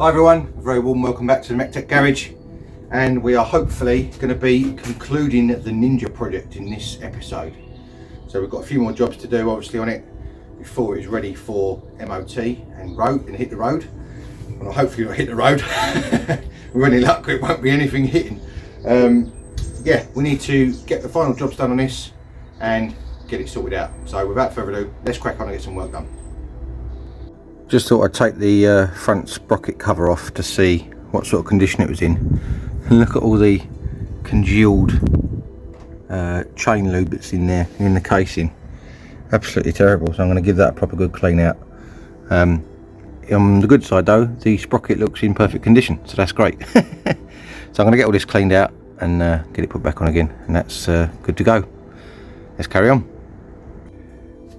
Hi everyone, very warm welcome back to the MEC-TEC garage, and we are hopefully going to be concluding the Ninja project in this episode. So we've got a few more jobs to do obviously on it before it's ready for MOT and hit the road. Well, hopefully not hit the road. With any luck it won't be anything hitting. Yeah, we need to get the final jobs done on this and get it sorted out. So without further ado, let's crack on and get some work done. Just thought I'd take the front sprocket cover off to see what sort of condition it was in. And look at all the congealed chain lube that's in there, in the casing. Absolutely terrible, so I'm going to give that a proper good clean out. On the good side though, the sprocket looks in perfect condition, so that's great. So I'm going to get all this cleaned out and get it put back on again, and that's good to go. Let's carry on.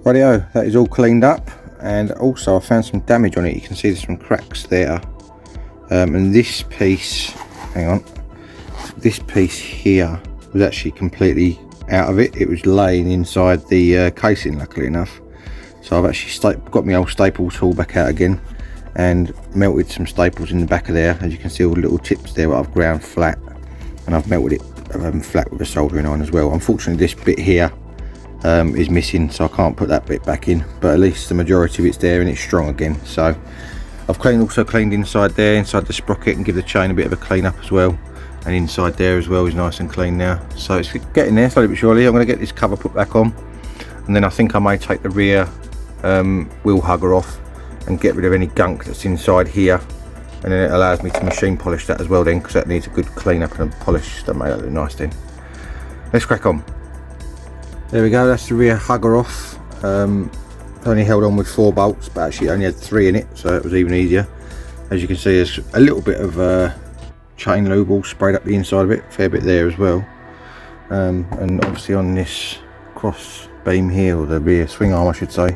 Rightio, that is all cleaned up. And also I found some damage on it. You can see there's some cracks there, and this piece, hang on, this piece here was actually completely out of it. It was laying inside the casing, luckily enough. So I've actually got my old staple tool back out again and melted some staples in the back of there. As you can see, all the little tips there that I've ground flat, and I've melted it flat with a soldering iron as well. Unfortunately this bit here is missing, so I can't put that bit back in, but at least the majority of it's there and it's strong again. So I've also cleaned inside there, inside the sprocket, and give the chain a bit of a clean up as well, and inside there as well is nice and clean now. So it's getting there slowly but surely. I'm going to get this cover put back on, and then I think I may take the rear wheel hugger off and get rid of any gunk that's inside here, and then it allows me to machine polish that as well then, because that needs a good clean up and a polish. That made that look nice then. Let's crack on. There we go, that's the rear hugger off. Only held on with 4 bolts, but actually only had 3 in it, so it was even easier. As you can see, there's a little bit of chain lube all sprayed up the inside of it, fair bit there as well. And obviously on this cross beam here, or the rear swing arm I should say,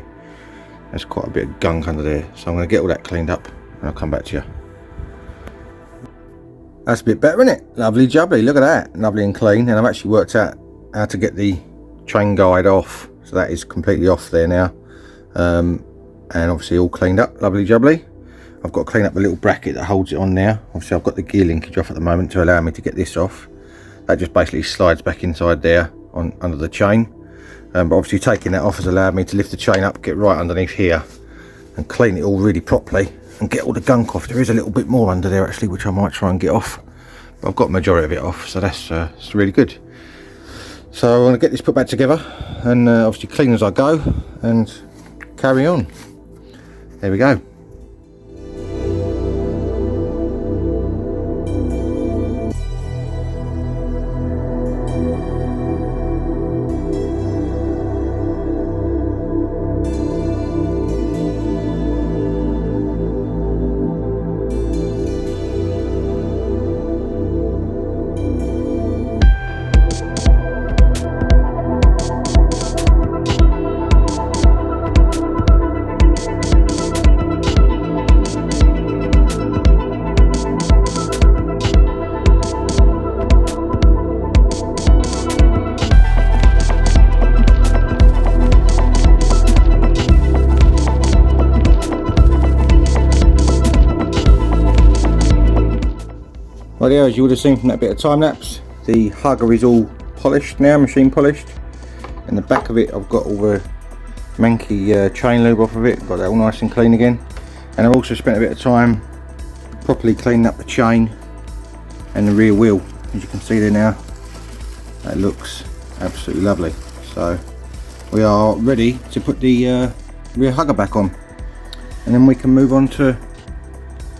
there's quite a bit of gunk under there. So I'm going to get all that cleaned up and I'll come back to you. That's a bit better, isn't it? Lovely jubbly, look at that, lovely and clean. And I've actually worked out how to get the chain guide off, so that is completely off there now, and obviously all cleaned up, lovely jubbly. I've got to clean up the little bracket that holds it on there. Obviously I've got the gear linkage off at the moment to allow me to get this off. That just basically slides back inside there under the chain, but obviously taking that off has allowed me to lift the chain up, get right underneath here and clean it all really properly and get all the gunk off. There is a little bit more under there actually, which I might try and get off, but I've got the majority of it off, so that's it's really good. So I'm going to get this put back together and obviously clean as I go and carry on. There we go. Well, as you would have seen from that bit of time lapse, the hugger is all polished now, machine polished, and the back of it I've got all the manky chain lube off of it, got that all nice and clean again. And I've also spent a bit of time properly cleaning up the chain and the rear wheel. As you can see there now, that looks absolutely lovely. So we are ready to put the rear hugger back on, and then we can move on to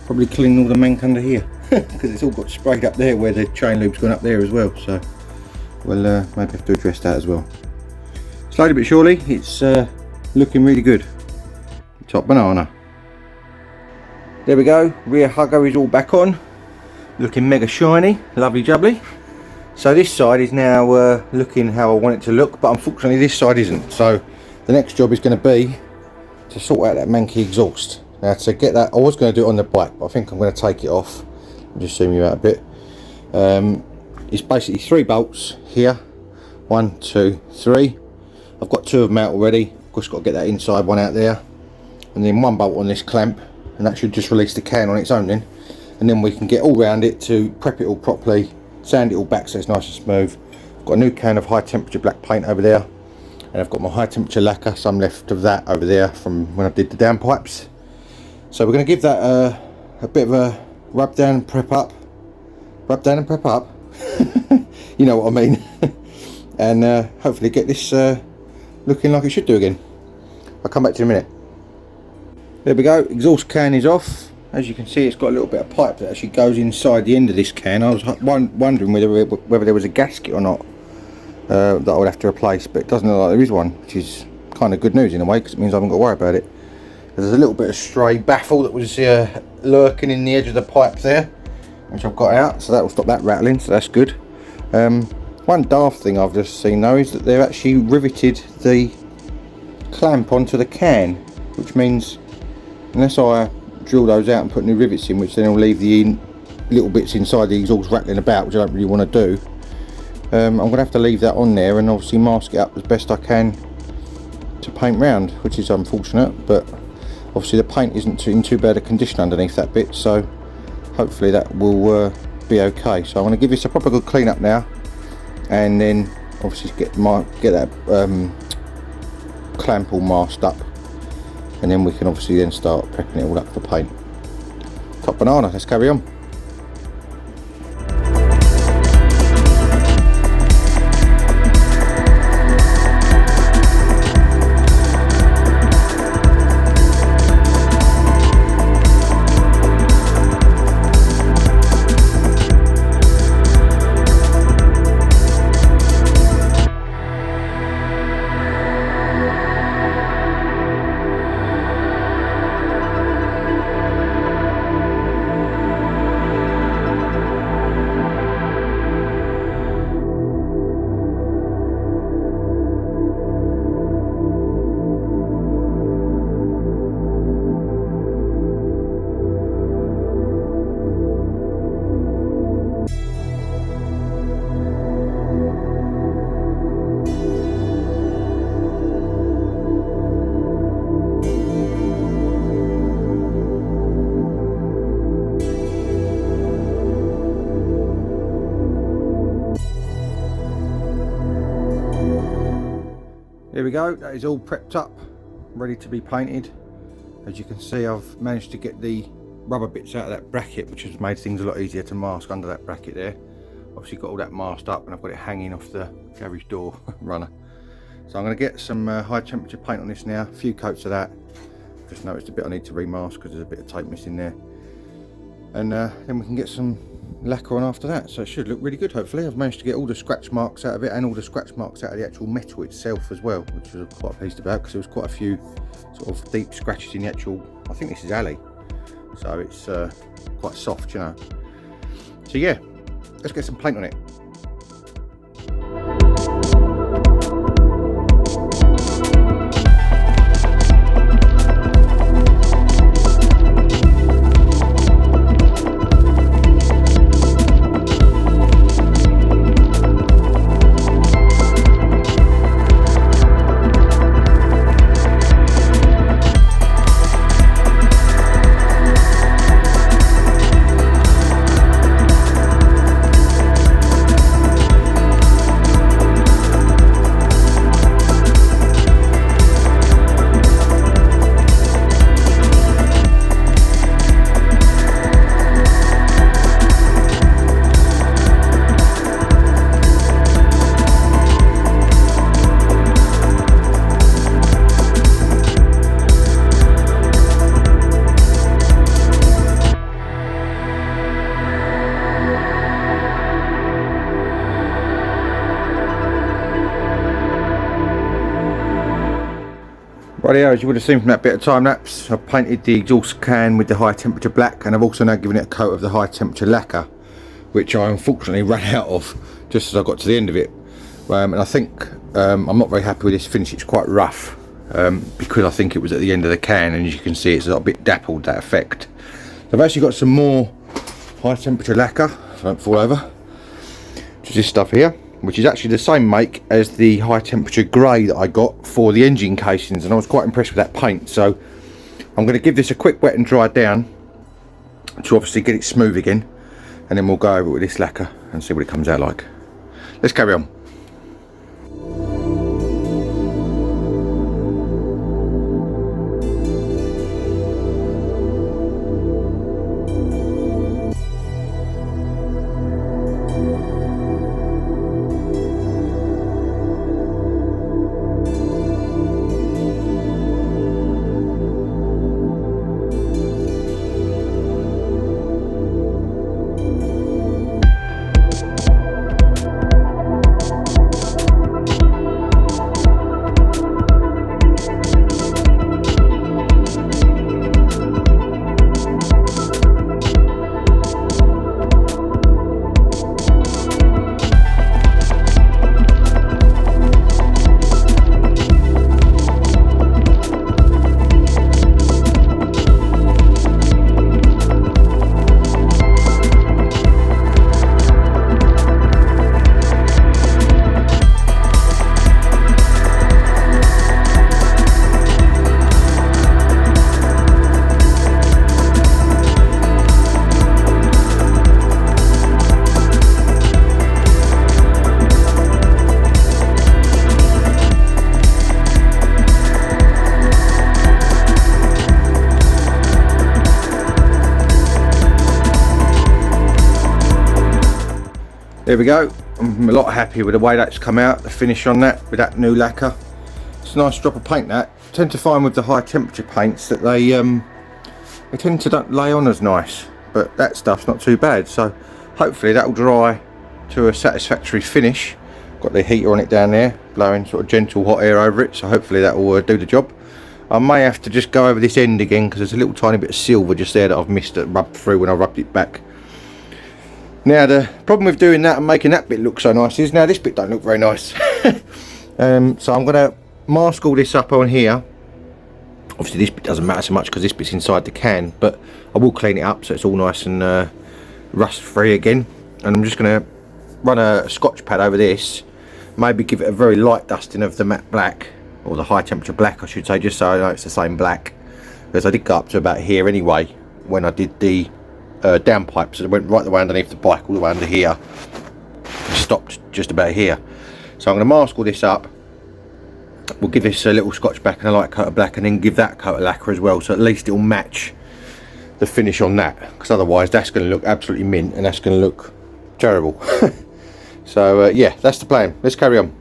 probably cleaning all the mank under here. Because it's all got sprayed up there where the chain lube's gone up there as well, so we'll maybe have to address that as well. Slowly but surely it's looking really good. Top banana. There we go, rear hugger is all back on, looking mega shiny, lovely jubbly. So this side is now looking how I want it to look, but unfortunately this side isn't. So the next job is going to be to sort out that manky exhaust. Now to get that, I was going to do it on the bike, but I think I'm going to take it off. I'll just zoom you out a bit. It's basically 3 bolts here, 1, 2, 3. I've got 2 of them out already. Of course, got to get that inside one out there, and then 1 bolt on this clamp, and that should just release the can on its own then. and then we can get all round it to prep it all properly, sand it all back so it's nice and smooth. I've got a new can of high temperature black paint over there, and I've got my high temperature lacquer, some left of that over there from when I did the downpipes. So we're going to give that a bit of a rub down and prep up. Rub down and prep up. You know what I mean. And hopefully get this looking like it should do again. I'll come back to you in a minute. There we go, exhaust can is off. As you can see, it's got a little bit of pipe that actually goes inside the end of this can. I was wondering whether there was a gasket or not that I would have to replace, but it doesn't look like there is one, which is kind of good news in a way, because it means I haven't got to worry about it. There's a little bit of stray baffle that was lurking in the edge of the pipe there, which I've got out, so that will stop that rattling, so that's good. One daft thing I've just seen though is that they've actually riveted the clamp onto the can, which means unless I drill those out and put new rivets in, which then will leave the little bits inside the exhaust rattling about, which I don't really want to do, I'm going to have to leave that on there and obviously mask it up as best I can to paint round, which is unfortunate, but obviously the paint isn't in too bad a condition underneath that bit, so hopefully that will be okay. So I'm going to give this a proper good clean up now, and then obviously get that clamp all masked up, and then we can obviously then start prepping it all up for paint. Top banana, let's carry on. There we go, that is all prepped up, ready to be painted. As you can see, I've managed to get the rubber bits out of that bracket, which has made things a lot easier to mask under that bracket there. Obviously got all that masked up, and I've got it hanging off the garage door runner. So I'm going to get some high temperature paint on this now, a few coats of that. Just noticed a bit I need to remask because there's a bit of tape missing there. And then we can get some lacquer on after that, so it should look really good. Hopefully I've managed to get all the scratch marks out of it, and all the scratch marks out of the actual metal itself as well, which I was quite pleased about, because there was quite a few sort of deep scratches in the actual, I think this is alley, so it's quite soft, you know. So yeah, let's get some paint on it. Rightio, as you would have seen from that bit of time lapse, I've painted the exhaust can with the high temperature black, and I've also now given it a coat of the high temperature lacquer, which I unfortunately ran out of just as I got to the end of it. And I think I'm not very happy with this finish. It's quite rough because I think it was at the end of the can, and as you can see it's a little bit dappled, that effect. So I've actually got some more high temperature lacquer, so I don't fall over, which is this stuff here, which is actually the same make as the high temperature grey that I got for the engine casings, and I was quite impressed with that paint. So I'm going to give this a quick wet and dry down to obviously get it smooth again, and then we'll go over it with this lacquer and see what it comes out like. Let's carry on. There we go. I'm a lot happier with the way that's come out, the finish on that, with that new lacquer. It's a nice drop of paint that. I tend to find with the high temperature paints that they tend to not lay on as nice, but that stuff's not too bad. So hopefully that'll dry to a satisfactory finish. Got the heater on it down there, blowing sort of gentle hot air over it, so hopefully that will do the job. I may have to just go over this end again because there's a little tiny bit of silver just there that I've missed that rubbed through when I rubbed it back. Now the problem with doing that and making that bit look so nice is now this bit don't look very nice. So I'm going to mask all this up on here. Obviously this bit doesn't matter so much because this bit's inside the can, but I will clean it up so it's all nice and rust free again. And I'm just going to run a scotch pad over this, maybe give it a very light dusting of the matte black, or the high temperature black I should say, just so I know it's the same black, because I did go up to about here anyway when I did the downpipe, so it went right the way underneath the bike, all the way under here, stopped just about here. So I'm going to mask all this up. We'll give this a little scotch back and a light coat of black, and then give that coat of lacquer as well, so at least it will match the finish on that, because otherwise that's going to look absolutely mint and that's going to look terrible. So yeah, that's the plan. Let's carry on.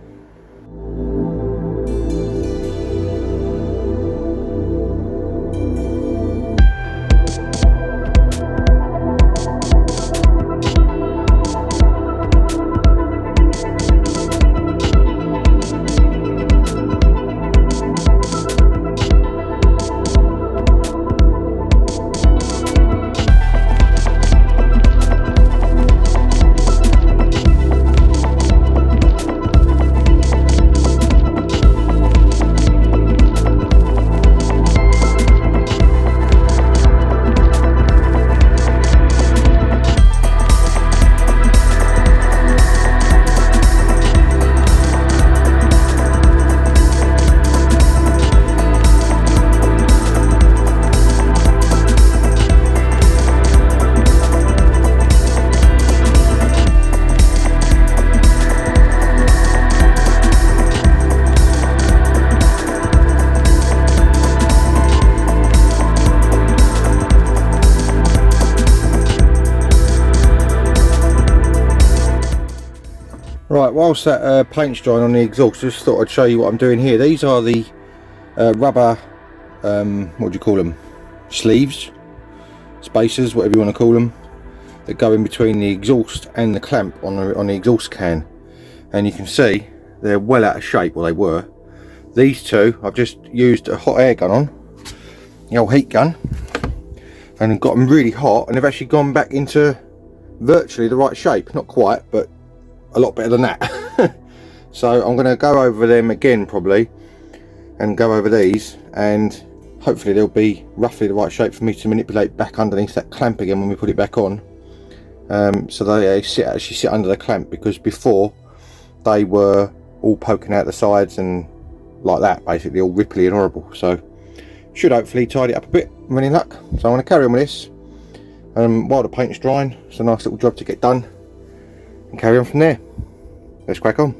Right, whilst that paint's drying on the exhaust, just thought I'd show you what I'm doing here. These are the rubber, what do you call them? Sleeves, spacers, whatever you want to call them, that go in between the exhaust and the clamp on the exhaust can. And you can see they're well out of shape, well they were. These two, I've just used a hot air gun on, the old heat gun, and got them really hot, and they've actually gone back into virtually the right shape. Not quite, but a lot better than that. So I'm going to go over them again probably, and go over these, and hopefully they'll be roughly the right shape for me to manipulate back underneath that clamp again when we put it back on. So they actually sit under the clamp, because before they were all poking out the sides and like that, basically all ripply and horrible. So should hopefully tidy it up a bit with any luck. So I'm going to carry on with this, While the paint's drying, it's a nice little job to get done and carry on from there. Let's crack on.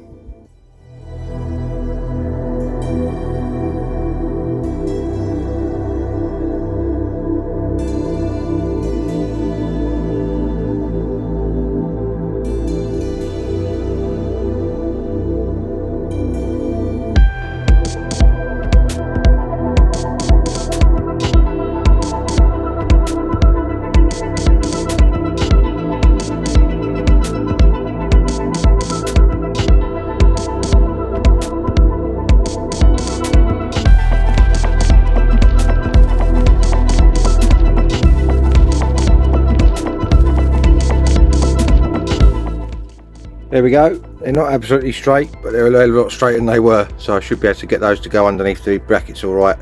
There we go. They're not absolutely straight, but they're a lot straighter than they were, so I should be able to get those to go underneath the brackets all right.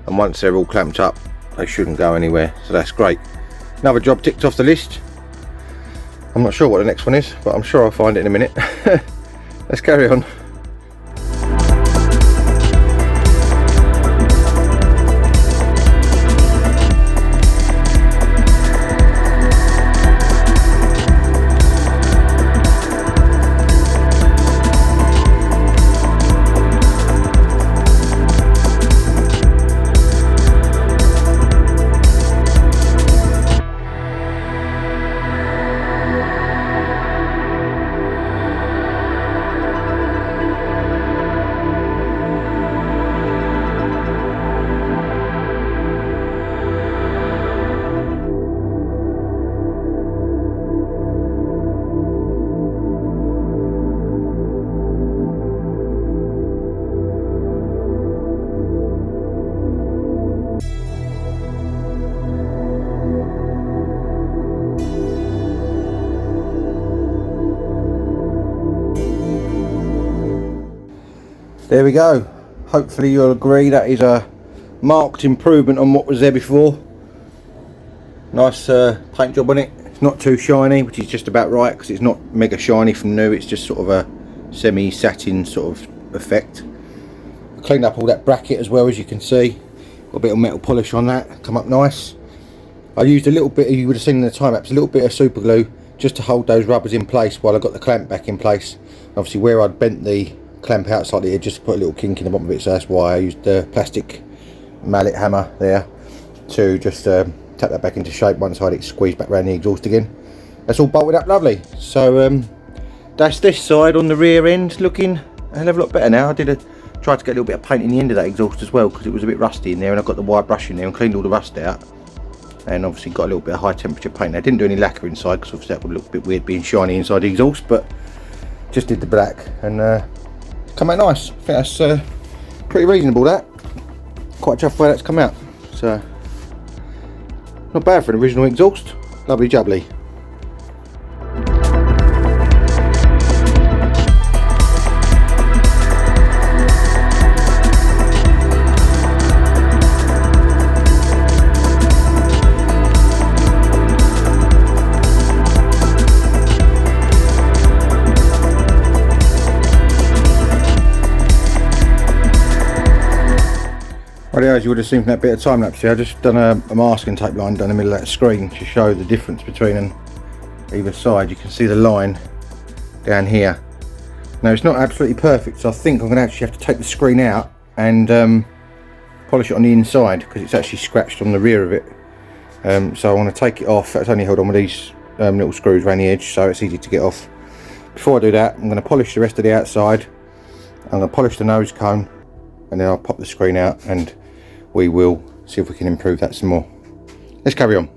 And once they're all clamped up, they shouldn't go anywhere, so that's great. Another job ticked off the list. I'm not sure what the next one is, but I'm sure I'll find it in a minute. Let's carry on. There we go. Hopefully you'll agree that is a marked improvement on what was there before. Nice paint job on it. It's not too shiny, which is just about right, because it's not mega shiny from new. It's just sort of a semi-satin sort of effect. Cleaned up all that bracket as well, as you can see. Got a bit of metal polish on that, come up nice. I used a little bit, you would have seen in the time lapse, a little bit of super glue just to hold those rubbers in place while I got the clamp back in place. Obviously where I'd bent the clamp out slightly, it just put a little kink in the bottom of it, so that's why I used the plastic mallet hammer there to just tap that back into shape once I had it squeezed back around the exhaust again. That's all bolted up lovely. So that's this side on the rear end, looking a hell of a lot better now. I tried to get a little bit of paint in the end of that exhaust as well, because it was a bit rusty in there, and I got the wire brush in there and cleaned all the rust out, and obviously got a little bit of high temperature paint. I didn't do any lacquer inside, because obviously that would look a bit weird being shiny inside the exhaust, but just did the black, and come out nice. I think that's pretty reasonable, that. Quite chuffed where that's come out. So, not bad for an original exhaust. Lovely jubbly. Well, as you would have seen from that bit of time lapse here, I've just done a masking tape line down the middle of that screen to show the difference between on either side. You can see the line down here. Now it's not absolutely perfect, so I think I'm going to actually have to take the screen out and polish it on the inside, because it's actually scratched on the rear of it. So I want to take it off. It's only held on with these little screws around the edge, so it's easy to get off. Before I do that, I'm going to polish the rest of the outside. I'm going to polish the nose cone, and then I'll pop the screen out and we will see if we can improve that some more. Let's carry on.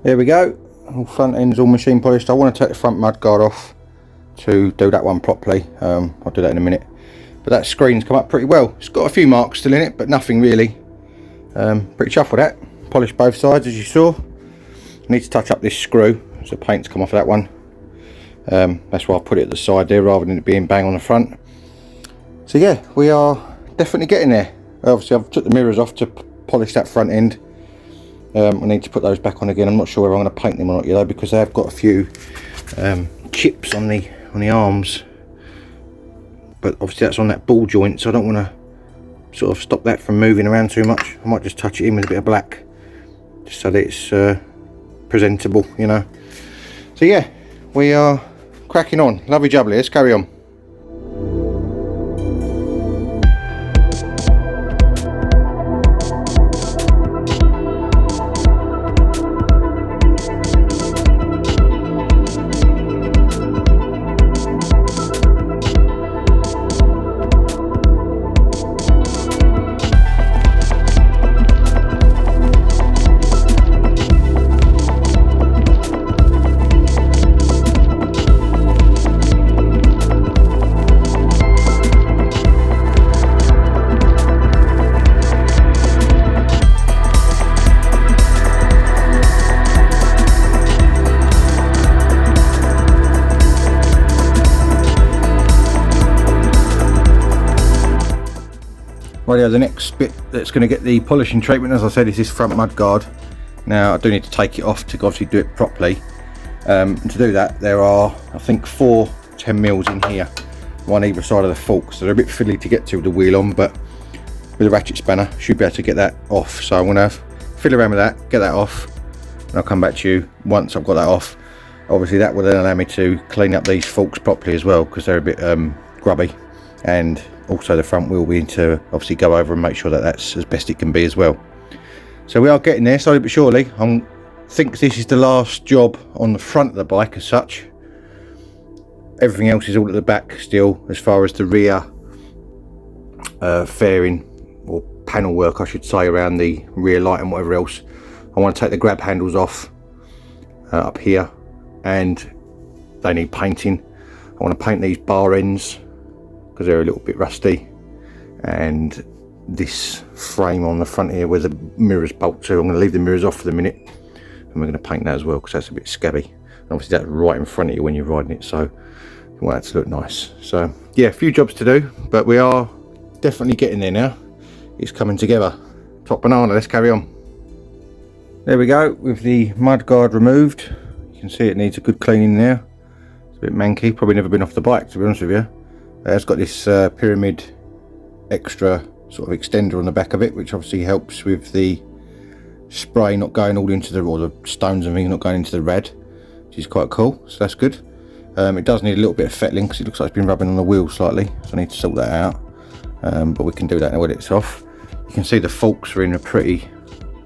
There we go, all front end's all machine polished. I want to take the front mud guard off to do that one properly. I'll do that in a minute. But that screen's come up pretty well. It's got a few marks still in it, but nothing really. Pretty chuffed with that. Polished both sides as you saw. I need to touch up this screw, so the paint's come off of that one. That's why I put it at the side there rather than it being bang on the front. So yeah, we are definitely getting there. Obviously I've took the mirrors off to polish that front end. I need to put those back on again. I'm not sure whether I'm going to paint them or not yet though, because they have got a few chips on the arms. But obviously that's on that ball joint, so I don't want to sort of stop that from moving around too much. I might just touch it in with a bit of black, just so that it's presentable, you know. So yeah, we are cracking on. Lovely jubbly, let's carry on. Rightio, the next bit that's going to get the polishing treatment, as I said, is this front mud guard. Now I do need to take it off to obviously do it properly. And to do that there are, I think, 4 10mm in here, one either side of the fork, so they're a bit fiddly to get to with the wheel on, but with a ratchet spanner should be able to get that off. So I'm going to fiddle around with that, get that off, and I'll come back to you once I've got that off. Obviously that will then allow me to clean up these forks properly as well, because they're a bit grubby, and also the front wheel we need to obviously go over and make sure that that's as best it can be as well. So we are getting there slowly but surely. I think this is the last job on the front of the bike as such. Everything else is all at the back still, as far as the rear fairing or panel work I should say around the rear light and whatever else. I want to take the grab handles off up here, and they need painting. I want to paint these bar ends because they're a little bit rusty, and this frame on the front here where the mirrors bolt to, I'm going to leave the mirrors off for the minute, and we're going to paint that as well because that's a bit scabby, and obviously that's right in front of you when you're riding it, so you want that to look nice. So yeah, a few jobs to do, but we are definitely getting there now. It's coming together. Top banana, let's carry on. There we go, with the mud guard removed. You can see it needs a good cleaning there. It's a bit manky, probably never been off the bike to be honest with you. It's got this pyramid extra sort of extender on the back of it, which obviously helps with the spray not going all into the, or the stones and things not going into the red, which is quite cool, so that's good. It does need a little bit of fettling because it looks like it's been rubbing on the wheel slightly, so I need to sort that out, but we can do that now when it's off. You can see the forks are in a pretty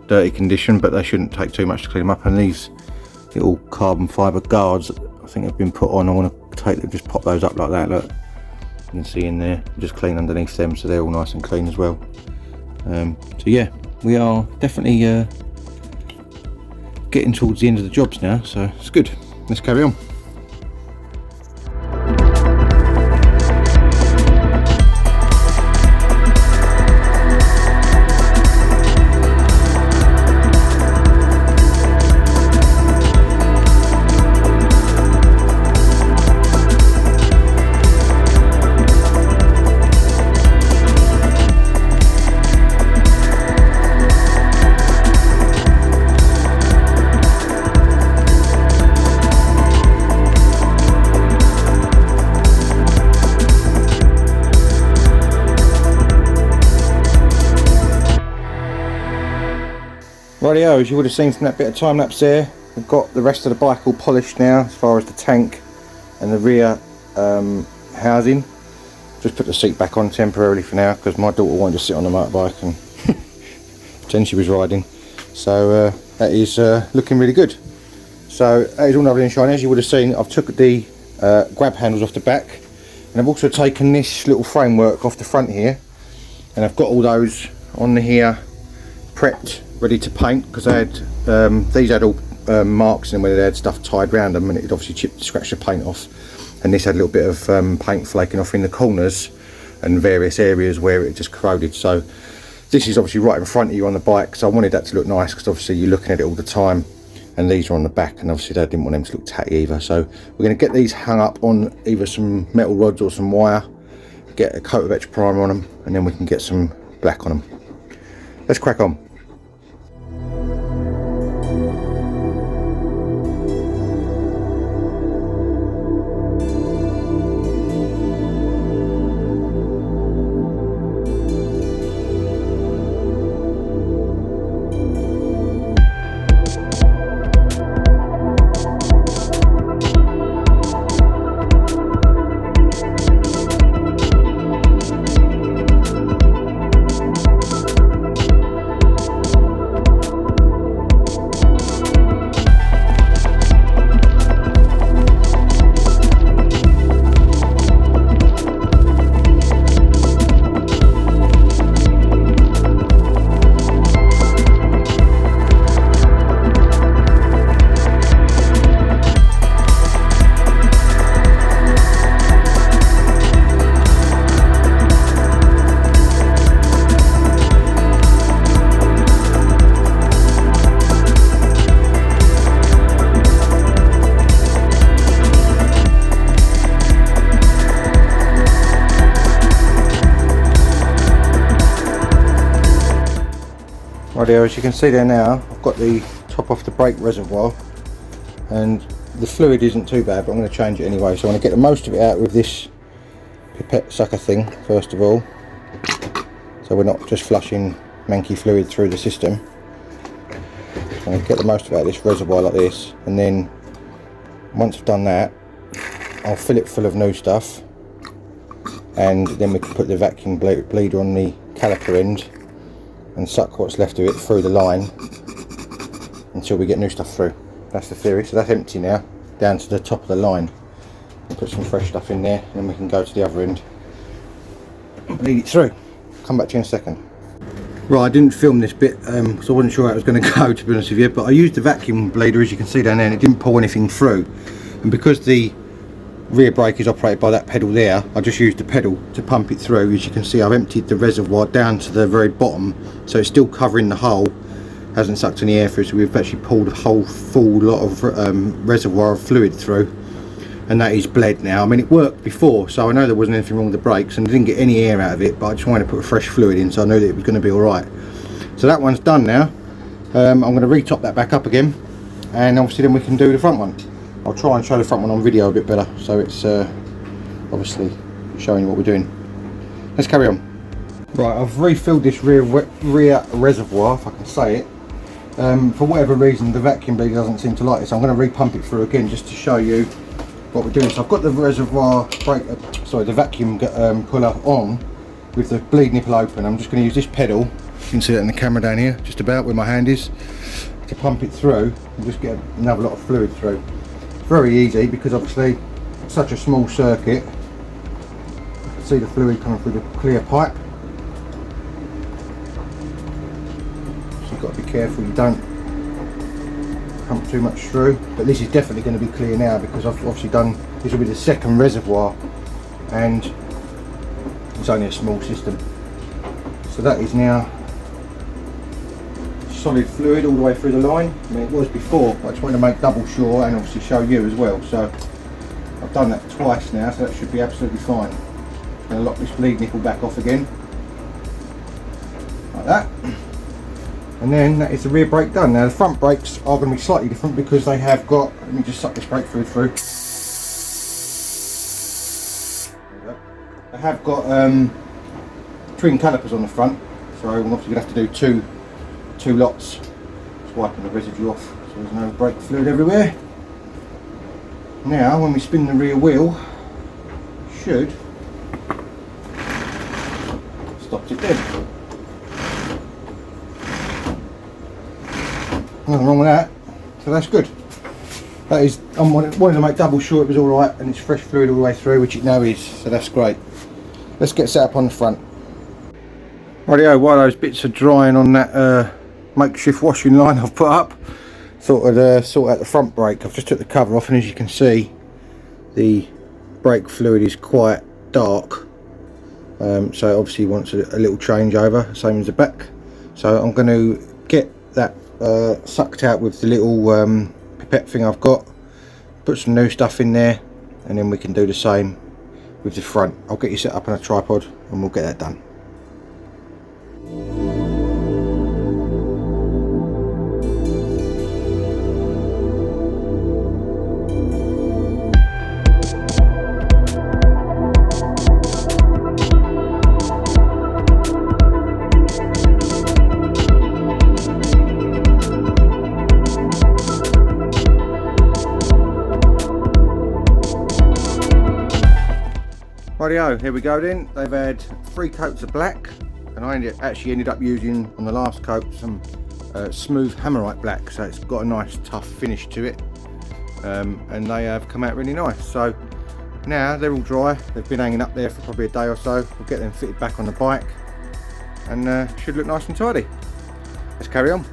dirty condition, but they shouldn't take too much to clean them up, and these little carbon fibre guards I think have been put on. I want to take them, just pop those up like that, look. You can see in there, just clean underneath them so they're all nice and clean as well. So yeah, we are definitely getting towards the end of the jobs now, so it's good. Let's carry on. Rightio, as you would have seen from that bit of time lapse there, we've got the rest of the bike all polished now, as far as the tank and the rear housing. Just put the seat back on temporarily for now because my daughter wanted to sit on the motorbike and pretend she was riding. So that is looking really good. So that is all lovely and shiny. As you would have seen, I've took the grab handles off the back, and I've also taken this little framework off the front here, and I've got all those on here prepped, ready to paint, because I had these had all marks in them where they had stuff tied around them, and it obviously scratched the paint off. And this had a little bit of paint flaking off in the corners and various areas where it just corroded. So this is obviously right in front of you on the bike, so I wanted that to look nice, because obviously you're looking at it all the time. And these are on the back, and obviously I didn't want them to look tatty either. So we're going to get these hung up on either some metal rods or some wire, get a coat of etch primer on them, and then we can get some black on them. Let's crack on. Rightio, as you can see there now, I've got the top off the brake reservoir, and the fluid isn't too bad, but I'm going to change it anyway. So I want to get the most of it out with this pipette sucker thing first of all, so we're not just flushing manky fluid through the system. I'm going to get the most of it out of this reservoir like this, and then once I've done that, I'll fill it full of new stuff, and then we can put the vacuum bleeder on the caliper end and suck what's left of it through the line until we get new stuff through. That's the theory. So that's empty now, down to the top of the line. We'll put some fresh stuff in there, and then we can go to the other end and bleed it through. Come back to you in a second. Right, I didn't film this bit because I wasn't sure how it was going to go, to be honest with you, but I used the vacuum bleeder, as you can see down there, and it didn't pull anything through. And because the rear brake is operated by that pedal there, I just used the pedal to pump it through. As you can see, I've emptied the reservoir down to the very bottom, so it's still covering the hole, hasn't sucked any air through, so we've actually pulled a whole full lot of reservoir of fluid through, and that is bled now. I mean, it worked before, so I know there wasn't anything wrong with the brakes, and I didn't get any air out of it, but I just wanted to put fresh fluid in, so I knew that it was going to be alright. So that one's done now. I'm going to retop that back up again, and obviously then we can do the front one. I'll try and show the front one on video a bit better, so it's obviously showing you what we're doing. Let's carry on. Right, I've refilled this rear reservoir, if I can say it. For whatever reason, the vacuum bleeder doesn't seem to like this. I'm going to re-pump it through again just to show you what we're doing. So I've got the reservoir brake, the vacuum puller on with the bleed nipple open. I'm just going to use this pedal. You can see that in the camera down here, just about where my hand is, to pump it through and just get another lot of fluid through. Very easy, because obviously it's such a small circuit. You can see the fluid coming through the clear pipe, so you've got to be careful you don't pump too much through. But this is definitely going to be clear now, because I've obviously done, this will be the second reservoir, and it's only a small system. So that is now solid fluid all the way through the line. I mean, it was before, but I just wanted to make double sure and obviously show you as well. So I've done that twice now, so that should be absolutely fine. I'm going to lock this bleed nipple back off again, like that. And then that is the rear brake done. Now the front brakes are going to be slightly different, because they have got, let me just suck this brake fluid through. There we go. They have got twin calipers on the front, so I'm obviously going to have to do two lots. Just wiping the residue off so there's no brake fluid everywhere. Now when we spin the rear wheel, should stop it dead. Nothing wrong with that, so that's good. That is, I wanted to make double sure it was alright, and it's fresh fluid all the way through, which it now is, so that's great. Let's get set up on the front. Rightio, while those bits are drying on that makeshift washing line I've put up, thought I'd sort out the front brake. I've just took the cover off, and as you can see, the brake fluid is quite dark, so obviously wants a little change over, same as the back. So I'm going to get that sucked out with the little pipette thing I've got, put some new stuff in there, and then we can do the same with the front. I'll get you set up on a tripod and we'll get that done. Rightio, here we go then. They've had 3 coats of black, and I actually ended up using on the last coat some smooth hammerite black, so it's got a nice tough finish to it, and they have come out really nice. So now they're all dry. They've been hanging up there for probably a day or so. We'll get them fitted back on the bike, and should look nice and tidy. Let's carry on.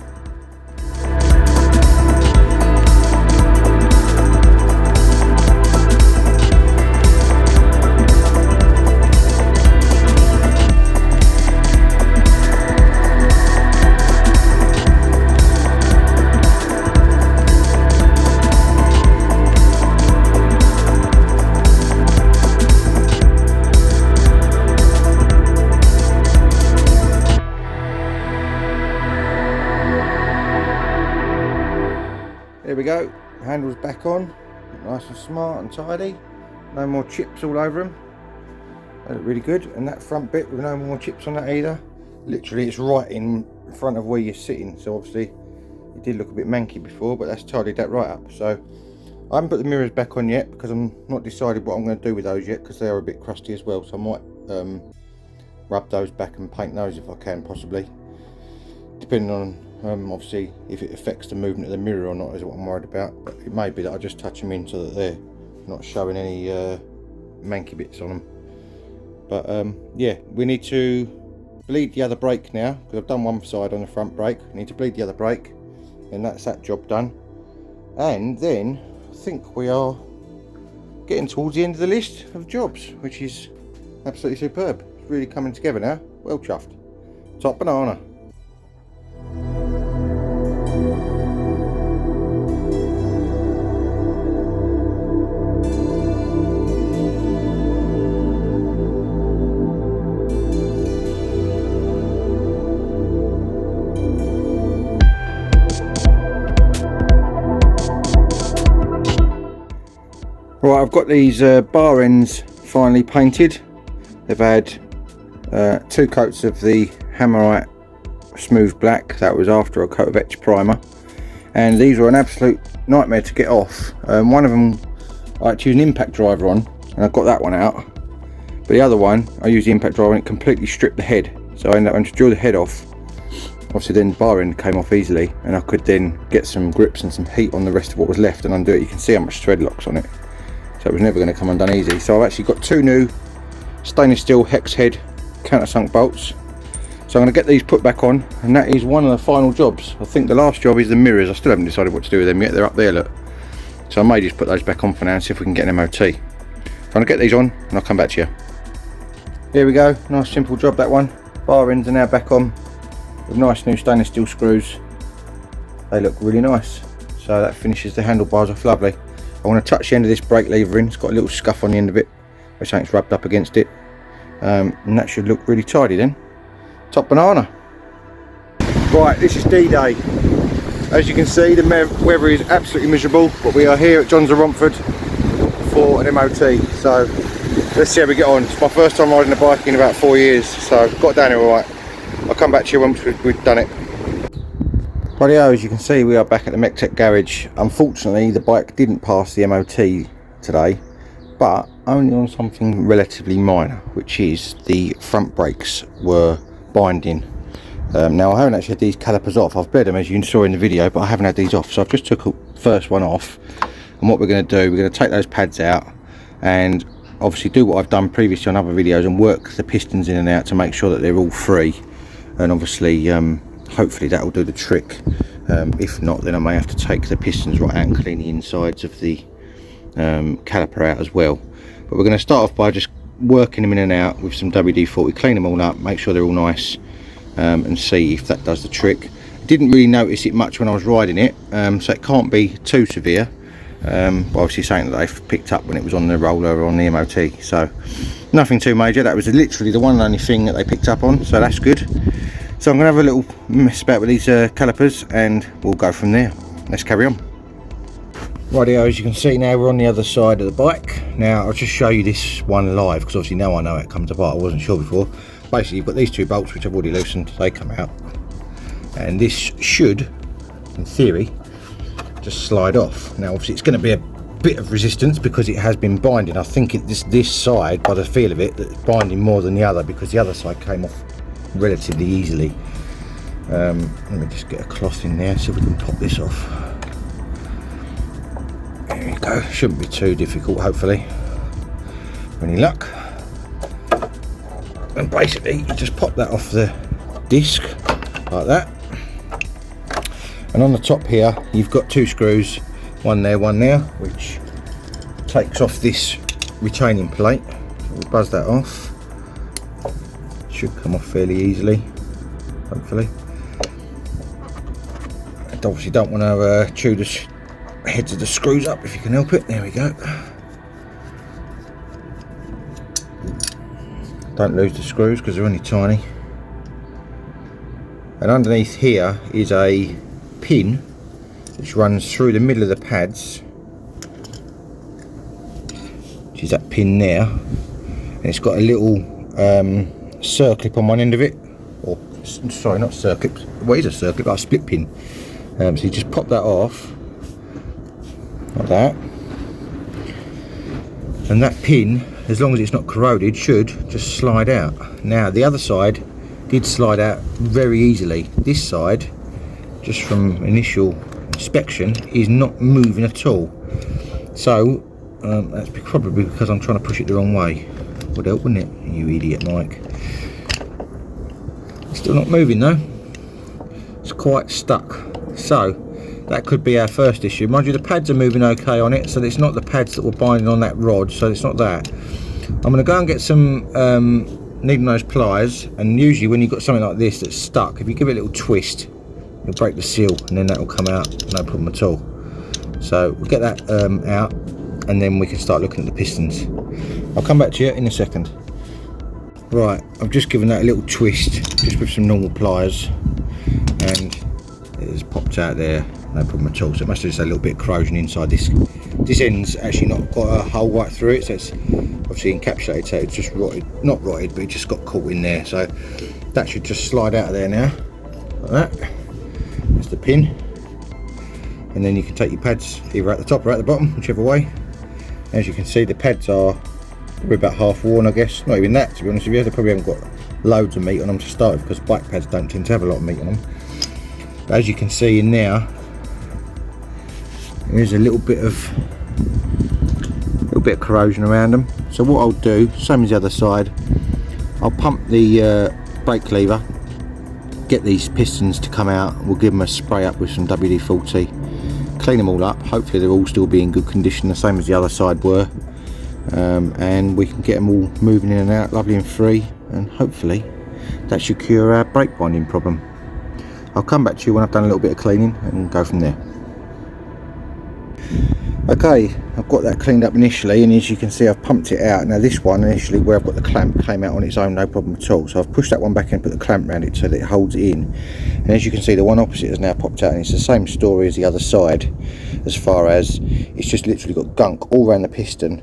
There we go, handles back on, nice and smart and tidy, no more chips all over them. They look really good, and that front bit with no more chips on that either. Literally it's right in front of where you're sitting, so obviously it did look a bit manky before, but that's tidied that right up. So I haven't put the mirrors back on yet because I'm not decided what I'm going to do with those yet, because they are a bit crusty as well, so I might rub those back and paint those if I can, possibly, depending on obviously if it affects the movement of the mirror or not is what I'm worried about. But it may be that I just touch them in so that they're not showing any manky bits on them. But yeah, we need to bleed the other brake now, because I've done one side on the front brake. I need to bleed the other brake, and that's that job done. And then I think we are getting towards the end of the list of jobs, which is absolutely superb. It's really coming together now. Well chuffed. Top banana. Right, I've got these bar ends finally painted. They've had 2 coats of the hammerite smooth black. That was after a coat of etch primer, and these were an absolute nightmare to get off. One of them I had to use an impact driver on, and I got that one out, but the other one I used the impact driver and it completely stripped the head, so I ended up having to drill the head off. Obviously then the bar end came off easily, and I could then get some grips and some heat on the rest of what was left and undo it. You can see how much thread locks on it, so it was never going to come undone easy. So I've actually got 2 new stainless steel hex head countersunk bolts, so I'm going to get these put back on, and that is one of the final jobs. I think the last job is the mirrors. I still haven't decided what to do with them yet. They're up there, look, so I may just put those back on for now and see if we can get an MOT. So I'm going to get these on and I'll come back to you. Here we go, nice simple job that one. Bar ends are now back on with nice new stainless steel screws. They look really nice, so that finishes the handlebars off lovely. I want to touch the end of this brake lever in. It's got a little scuff on the end of it where something's rubbed up against it, and that should look really tidy then. Top banana. Right, this is D-Day. As you can see, the weather is absolutely miserable, but we are here at Johns of Romford for an MOT, so let's see how we get on. It's my first time riding a bike in about 4 years, so got down here alright. I'll come back to you once we've done it. Rightio, as you can see, we are back at the MEC-TEC garage. Unfortunately, the bike didn't pass the MOT today, but only on something relatively minor, which is the front brakes were binding. Now, I haven't actually had these calipers off. I've bled them, as you saw in the video, but I haven't had these off, so I've just took the first one off. And what we're going to do, we're going to take those pads out and obviously do what I've done previously on other videos and work the pistons in and out to make sure that they're all free. And obviously hopefully that will do the trick. If not, then I may have to take the pistons right out and clean the insides of the caliper out as well. But we're going to start off by just working them in and out with some WD-40, clean them all up, make sure they're all nice, and see if that does the trick. Didn't really notice it much when I was riding it, so it can't be too severe, but obviously something that they've picked up when it was on the roller or on the MOT, so nothing too major. That was literally the one and only thing that they picked up on, so that's good. So I'm going to have a little mess about with these calipers and we'll go from there. Let's carry on. Rightio, as you can see now we're on the other side of the bike. Now I'll just show you this one live, because obviously now I know how it comes apart. I wasn't sure before. Basically you've got these two bolts which I've already loosened, they come out, and this should, in theory, just slide off. Now obviously it's going to be a bit of resistance because it has been binding. I think this side, by the feel of it, that's binding more than the other, because the other side came off relatively easily. Let me just get a cloth in there, see if we can pop this off. There we go, shouldn't be too difficult hopefully, with any luck. And basically you just pop that off the disc like that, and on the top here you've got two screws, one there, which takes off this retaining plate. So we'll buzz that off. Should come off fairly easily, hopefully. And obviously don't want to chew the heads of the screws up if you can help it. There we go. Don't lose the screws because they're only tiny. And underneath here is a pin which runs through the middle of the pads, which is that pin there, and it's got a little circlip on one end of it, or sorry, not circlip, well it is a circlip, but a split pin. So you just pop that off like that, and that pin, as long as it's not corroded, should just slide out. Now the other side did slide out very easily. This side, just from initial inspection, is not moving at all. So that's probably because I'm trying to push it the wrong way. Would help, wouldn't it? You idiot, Mike. Still not moving though. It's quite stuck. So that could be our first issue. Mind you, the pads are moving okay on it, so it's not the pads that were binding on that rod, so it's not that. I'm going to go and get some needle nose pliers, and usually when you've got something like this that's stuck, if you give it a little twist, you'll break the seal, and then that will come out, no problem at all. So we'll get that out, and then we can start looking at the pistons. I'll come back to you in a second. Right, I've just given that a little twist, just with some normal pliers, and it has popped out there, no problem at all. So it must have just a little bit of corrosion inside this. This end's actually not got a hole right through it, so it's obviously encapsulated, so it's just rotted, not rotted, but it just got caught in there. So that should just slide out of there now, like that. There's the pin, and then you can take your pads either at the top or at the bottom, whichever way. As you can see, the pads are probably about half worn, I guess. Not even that, to be honest with you. They probably haven't got loads of meat on them to start with, because bike pads don't tend to have a lot of meat on them. But as you can see in there, there is a little bit of corrosion around them. So what I'll do, same as the other side, I'll pump the brake lever, get these pistons to come out. We'll give them a spray up with some WD-40, clean them all up. Hopefully they'll all still be in good condition, the same as the other side were. And we can get them all moving in and out lovely and free, and hopefully that should cure our brake binding problem. I'll come back to you when I've done a little bit of cleaning and go from there. Okay, I've got that cleaned up initially, and as you can see I've pumped it out. Now this one initially, where I've got the clamp, came out on its own, no problem at all. So I've pushed that one back and put the clamp around it so that it holds it in. And as you can see, the one opposite has now popped out, and it's the same story as the other side, as far as it's just literally got gunk all around the piston,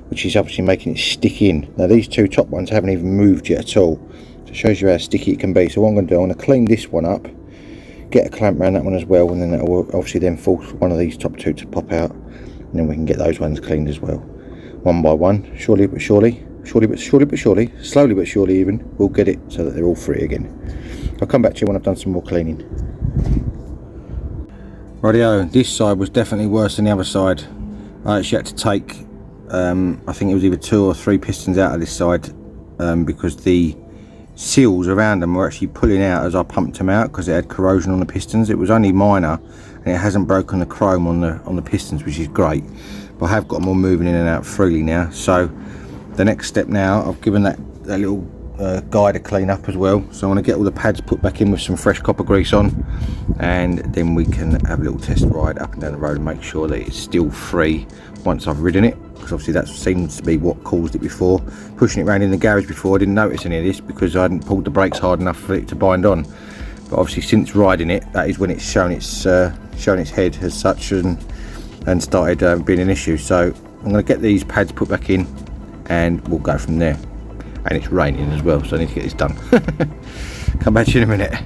which is obviously making it stick in. Now these two top ones haven't even moved yet at all, so it shows you how sticky it can be. So what I'm going to do, I'm going to clean this one up, get a clamp around that one as well, and then that will obviously then force one of these top two to pop out, and then we can get those ones cleaned as well, one by one, surely but surely, slowly but surely even, we'll get it so that they're all free again. I'll come back to you when I've done some more cleaning. Rightio, this side was definitely worse than the other side. I actually had to take I think it was either 2 or 3 pistons out of this side, because the seals around them were actually pulling out as I pumped them out because it had corrosion on the pistons. It was only minor and it hasn't broken the chrome on the pistons, which is great. But I have got them all moving in and out freely now. So the next step now, I've given that little guy to clean up as well. So I'm going to get all the pads put back in with some fresh copper grease on, and then we can have a little test ride up and down the road and make sure that it's still free once I've ridden it, because obviously that seems to be what caused it before. Pushing it around in the garage before, I didn't notice any of this because I hadn't pulled the brakes hard enough for it to bind on. But obviously since riding it, that is when it's shown its head as such and started being an issue. So I'm going to get these pads put back in and we'll go from there. And it's raining as well, so I need to get this done. Come back to you in a minute.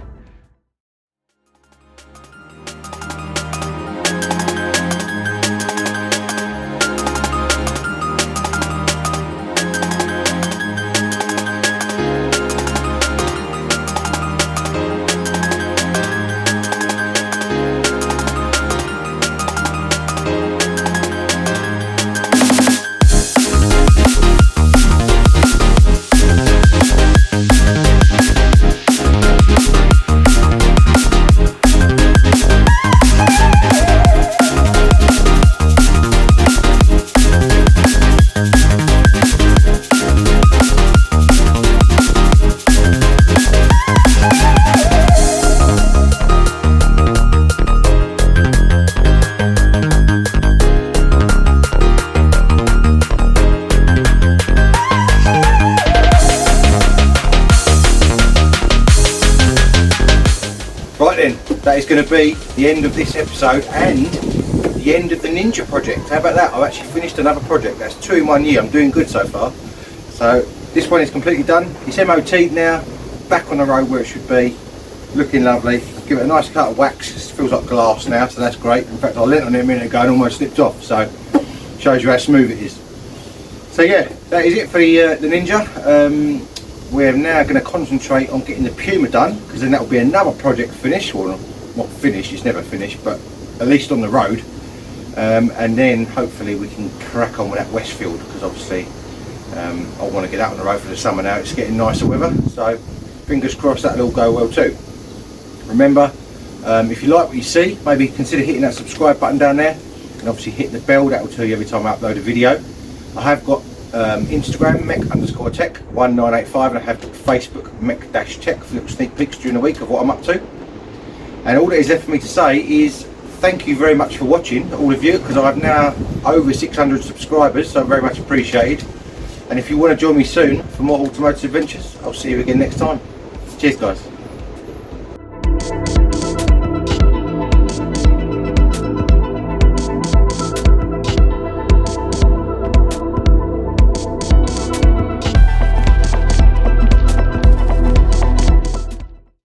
Right then, that is going to be the end of this episode and the end of the Ninja project. How about that? I've actually finished another project. That's 2 in 1 year. I'm doing good so far. So this one is completely done. It's MOT'd now, back on the road where it should be, looking lovely. Give it a nice cut of wax. It feels like glass now, so that's great. In fact, I leant on it a minute ago and almost slipped off, so shows you how smooth it is. So yeah, that is it for the Ninja. We're now going to concentrate on getting the Puma done, because then that will be another project finished. Well, not finished, it's never finished, but at least on the road. And then hopefully we can crack on with that Westfield, because obviously I want to get out on the road for the summer now. It's getting nicer weather, so fingers crossed that'll all go well too. Remember, if you like what you see, maybe consider hitting that subscribe button down there, and obviously hit the bell. That will tell you every time I upload a video. I have got Instagram MEC_TEC 1985, and I have Facebook MEC-TEC for little sneak peeks during the week of what I'm up to. And all that is left for me to say is thank you very much for watching, all of you, because I've now over 600 subscribers, so very much appreciated. And if you want to join me soon for more automotive adventures, I'll see you again next time. Cheers guys.